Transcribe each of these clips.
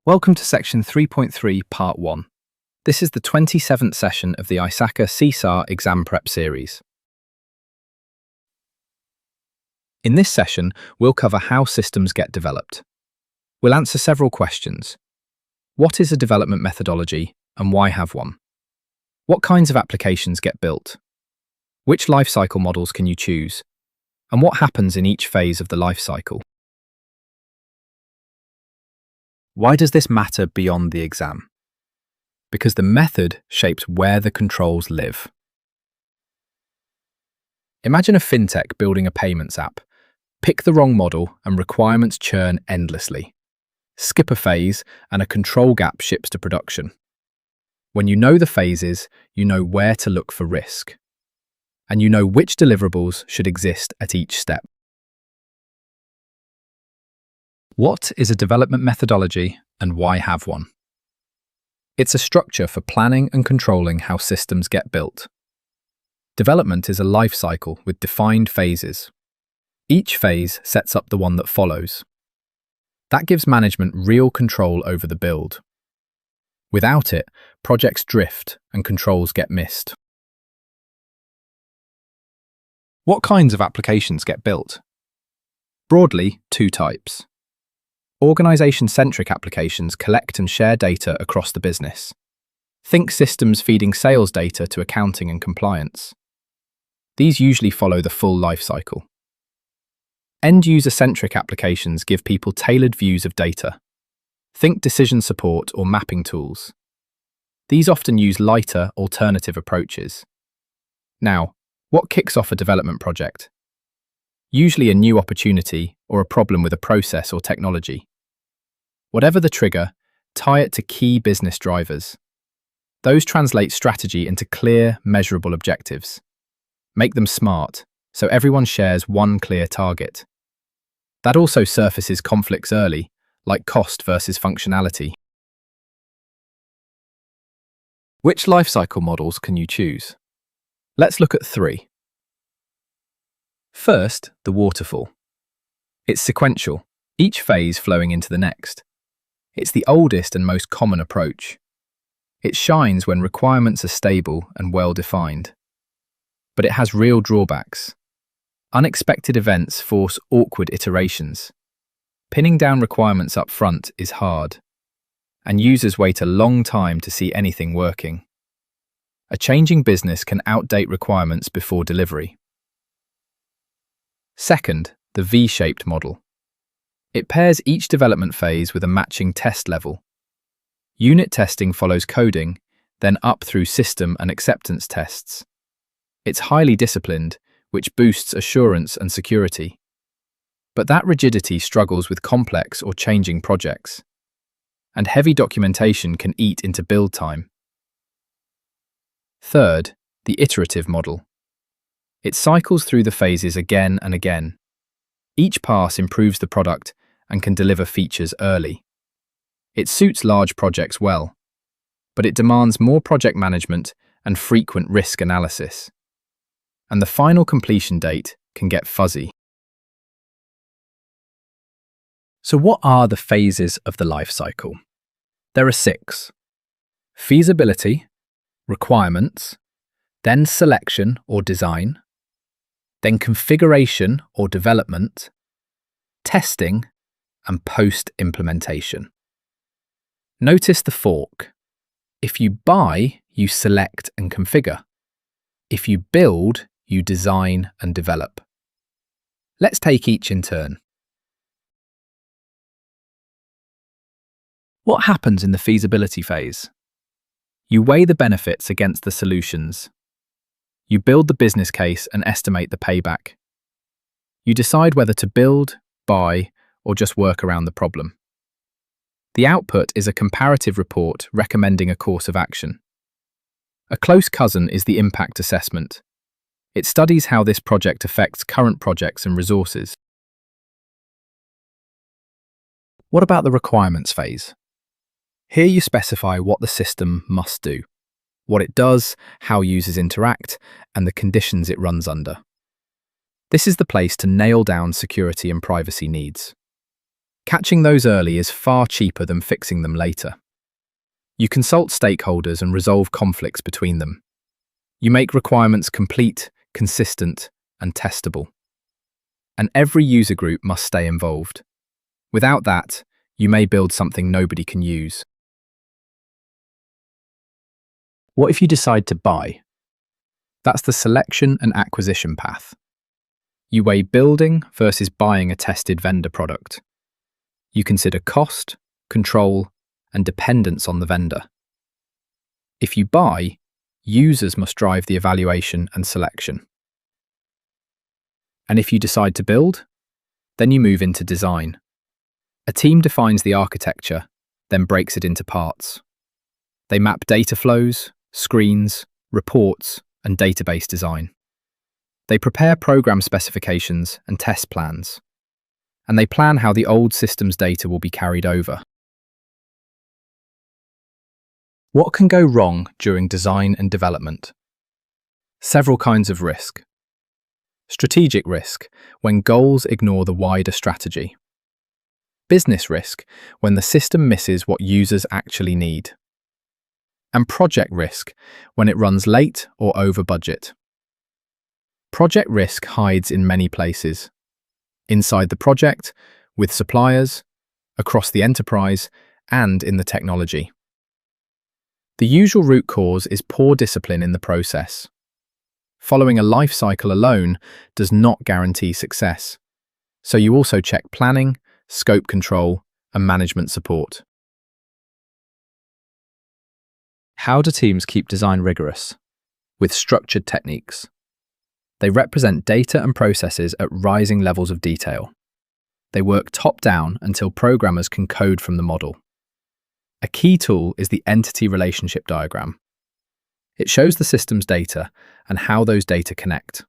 Welcome to Section 3.3, Part 1. This is the 27th session of the ISACA CISA exam prep series. In this session, we'll cover how systems get developed. We'll answer several questions. What is a development methodology and why have one? What kinds of applications get built? Which lifecycle models can you choose? And what happens in each phase of the lifecycle? Why does this matter beyond the exam? Because the method shapes where the controls live. Imagine a fintech building a payments app. Pick the wrong model and requirements churn endlessly. Skip a phase and a control gap ships to production. When you know the phases, you know where to look for risk. And you know which deliverables should exist at each step. What is a development methodology and why have one? It's a structure for planning and controlling how systems get built. Development is a life cycle with defined phases. Each phase sets up the one that follows. That gives management real control over the build. Without it, projects drift and controls get missed. What kinds of applications get built? Broadly, two types. Organization-centric applications collect and share data across the business. Think systems feeding sales data to accounting and compliance. These usually follow the full life cycle. End-user-centric applications give people tailored views of data. Think decision support or mapping tools. These often use lighter, alternative approaches. Now, what kicks off a development project? Usually a new opportunity or a problem with a process or technology. Whatever the trigger, tie it to key business drivers. Those translate strategy into clear, measurable objectives. Make them smart, so everyone shares one clear target. That also surfaces conflicts early, like cost versus functionality. Which lifecycle models can you choose? Let's look at 3. First, the waterfall. It's sequential, each phase flowing into the next. It's the oldest and most common approach. It shines when requirements are stable and well-defined. But it has real drawbacks. Unexpected events force awkward iterations. Pinning down requirements up front is hard, and users wait a long time to see anything working. A changing business can outdate requirements before delivery. Second, the V-shaped model. It pairs each development phase with a matching test level. Unit testing follows coding, then up through system and acceptance tests. It's highly disciplined, which boosts assurance and security. But that rigidity struggles with complex or changing projects. And heavy documentation can eat into build time. Third, the iterative model. It cycles through the phases again and again. Each pass improves the product and can deliver features early. It suits large projects well, but it demands more project management and frequent risk analysis. And the final completion date can get fuzzy. So what are the phases of the life cycle? There are 6. Feasibility, requirements, then selection or design, then configuration or development, testing, and post-implementation. Notice the fork. If you buy, you select and configure. If you build, you design and develop. Let's take each in turn. What happens in the feasibility phase? You weigh the benefits against the solutions. You build the business case and estimate the payback. You decide whether to build, buy, or just work around the problem. The output is a comparative report recommending a course of action. A close cousin is the impact assessment. It studies how this project affects current projects and resources. What about the requirements phase? Here you specify what the system must do, what it does, how users interact, and the conditions it runs under. This is the place to nail down security and privacy needs. Catching those early is far cheaper than fixing them later. You consult stakeholders and resolve conflicts between them. You make requirements complete, consistent, and testable. And every user group must stay involved. Without that, you may build something nobody can use. What if you decide to buy? That's the selection and acquisition path. You weigh building versus buying a tested vendor product. You consider cost, control, and dependence on the vendor. If you buy, users must drive the evaluation and selection. And if you decide to build, then you move into design. A team defines the architecture, then breaks it into parts. They map data flows, screens, reports, and database design. They prepare program specifications and test plans. And they plan how the old system's data will be carried over. What can go wrong during design and development? Several kinds of risk. Strategic risk, when goals ignore the wider strategy. Business risk, when the system misses what users actually need. And project risk, when it runs late or over budget. Project risk hides in many places. Inside the project, with suppliers, across the enterprise, and in the technology. The usual root cause is poor discipline in the process. Following a life cycle alone does not guarantee success, so you also check planning, scope control, and management support. How do teams keep design rigorous? With structured techniques. They represent data and processes at rising levels of detail. They work top-down until programmers can code from the model. A key tool is the entity relationship diagram. It shows the system's data and how those data connect.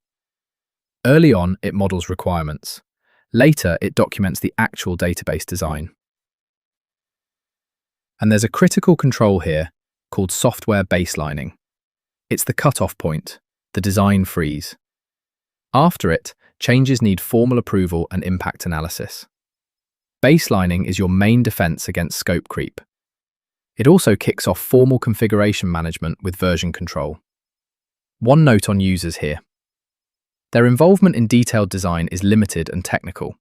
Early on, it models requirements. Later, it documents the actual database design. And there's a critical control here called software baselining. It's the cutoff point, the design freeze. After it, changes need formal approval and impact analysis. Baselining is your main defense against scope creep. It also kicks off formal configuration management with version control. One note on users here. Their involvement in detailed design is limited and technical,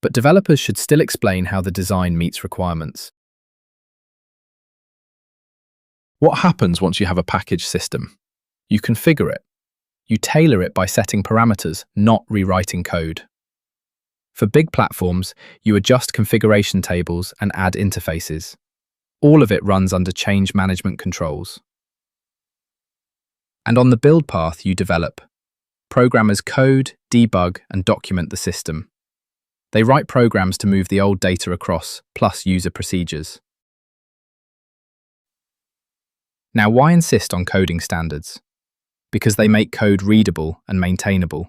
but developers should still explain how the design meets requirements. What happens once you have a packaged system? You configure it. You tailor it by setting parameters, not rewriting code. For big platforms, you adjust configuration tables and add interfaces. All of it runs under change management controls. And on the build path, you develop. Programmers code, debug, and document the system. They write programs to move the old data across, plus user procedures. Now, why insist on coding standards? Because they make code readable and maintainable.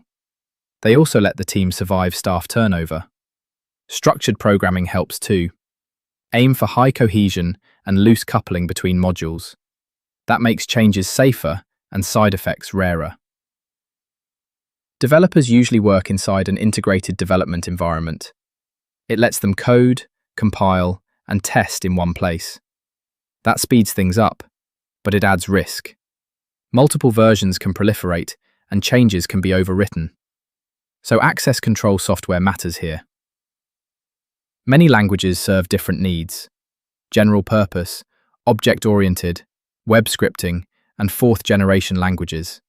They also let the team survive staff turnover. Structured programming helps too. Aim for high cohesion and loose coupling between modules. That makes changes safer and side effects rarer. Developers usually work inside an integrated development environment. It lets them code, compile, and test in one place. That speeds things up, but it adds risk. Multiple versions can proliferate, and changes can be overwritten. So access control software matters here. Many languages serve different needs: general purpose, object-oriented, web scripting, and fourth-generation languages.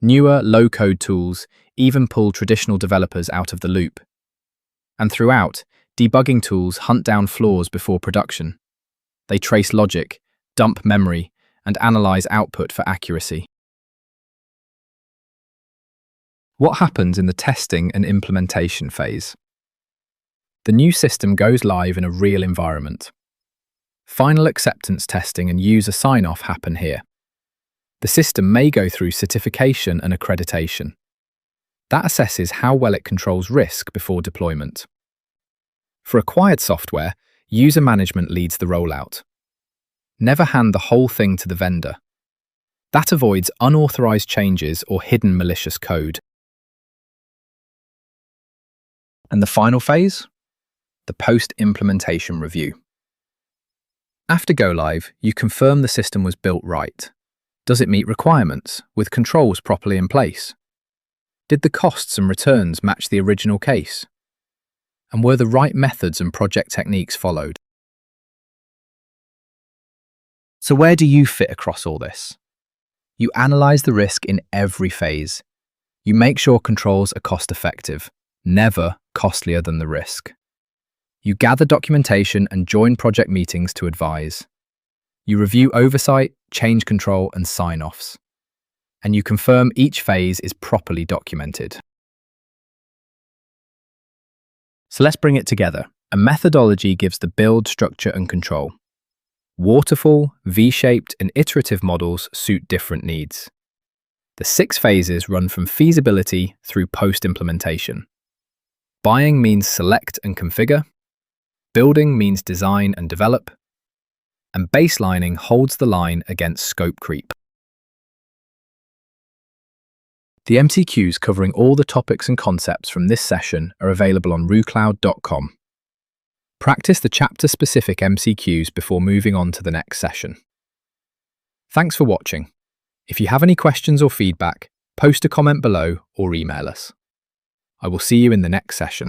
Newer, low-code tools even pull traditional developers out of the loop. And throughout, debugging tools hunt down flaws before production. They trace logic, dump memory, and analyze output for accuracy. What happens in the testing and implementation phase? The new system goes live in a real environment. Final acceptance testing and user sign-off happen here. The system may go through certification and accreditation. That assesses how well it controls risk before deployment. For acquired software, user management leads the rollout. Never hand the whole thing to the vendor. That avoids unauthorized changes or hidden malicious code. And the final phase? the post-implementation review. After go-live, you confirm the system was built right. Does it meet requirements, with controls properly in place? Did the costs and returns match the original case? And were the right methods and project techniques followed? So where do you fit across all this? You analyze the risk in every phase. You make sure controls are cost-effective, never costlier than the risk. You gather documentation and join project meetings to advise. You review oversight, change control, and sign-offs. And you confirm each phase is properly documented. So let's bring it together. A methodology gives the build, structure, and control. Waterfall, V-shaped, and iterative models suit different needs. The 6 phases run from feasibility through post-implementation. Buying means select and configure. Building means design and develop. And baselining holds the line against scope creep. The MCQs covering all the topics and concepts from this session are available on RooCloud.com. Practice the chapter-specific MCQs before moving on to the next session. Thanks for watching. If you have any questions or feedback, post a comment below or email us. I will see you in the next session.